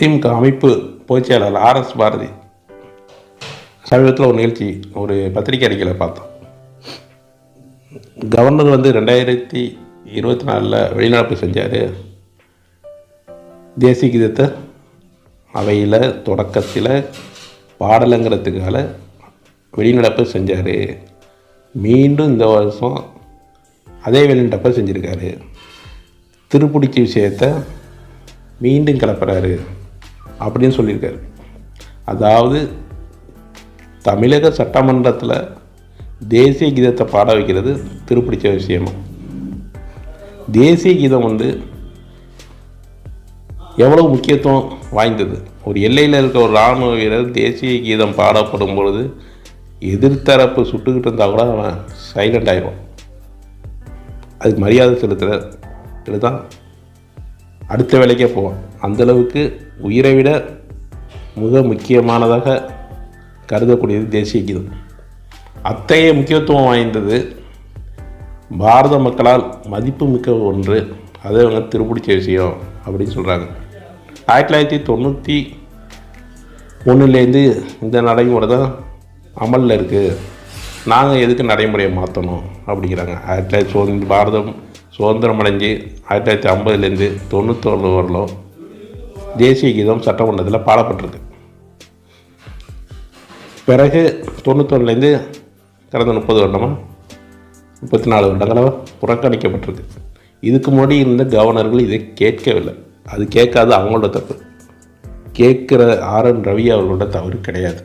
திமுக அமைப்பு பொதுச்செயலாளர் ஆர்எஸ் பாரதி சமீபத்தில் ஒரு நிகழ்ச்சி, ஒரு பத்திரிகை அறிக்கையில் பார்த்தோம். கவர்னர் 2024 வெளிநடப்பு செஞ்சார். தேசிய கீதத்தை அவையில் தொடக்கத்தில் பாடலைங்கிறதுக்காக வெளிநடப்பு செஞ்சார். மீண்டும் இந்த வருஷம் அதே வெளிநடப்பை செஞ்சுருக்காரு. திருப்பிடிச்ச விஷயத்தை மீண்டும் கிளப்புறாரு அப்படின்னு சொல்லியிருக்காரு. அதாவது தமிழக சட்டமன்றத்தில் தேசிய கீதத்தை பாட வைக்கிறது திருப்பிடிச்ச விஷயமா. தேசிய கீதம் எவ்வளவு முக்கியத்துவம் வாய்ந்தது. ஒரு எல்லையில் இருக்க ஒரு இராணுவ வீரர் தேசிய கீதம் பாடப்படும் பொழுது எதிர்த்தரப்பு சுட்டுக்கிட்டு இருந்தால் கூட அவன் சைலண்ட் ஆகிடும். அதுக்கு மரியாதை செலுத்துறது தான் அடுத்த வேலைக்கே போவான். அந்தளவுக்கு உயிரை விட மிக முக்கியமானதாக கருதக்கூடியது தேசிய கீதம். அத்தகைய முக்கியத்துவம் வாய்ந்தது பாரத மக்களால் மதிப்பு மிக்க ஒன்று. அதை அவங்க திருப்பிடிச்ச விஷயம் அப்படின்னு சொல்கிறாங்க. 1991 இந்த நடைமுறை தான் அமலில் இருக்குது. நாங்கள் எதுக்கு நடைமுறையை மாற்றணும் அப்படிங்கிறாங்க. பாரதம் சுதந்திரம் அடைஞ்சு 1950 91 வரலும் தேசிய கீதம் சட்டமன்றத்தில் பாடப்பட்டிருக்கு. பிறகு 91 கடந்த 30 வருடமாக 34 வருடங்களாக புறக்கணிக்கப்பட்டிருக்கு. இதுக்கு முன்னாடி இருந்த கவர்னர்கள் இதை கேட்கவில்லை. அது கேட்காது அவங்களோட தப்பு. கேட்குற RN ரவி அவர்களோட தவறு கிடையாது.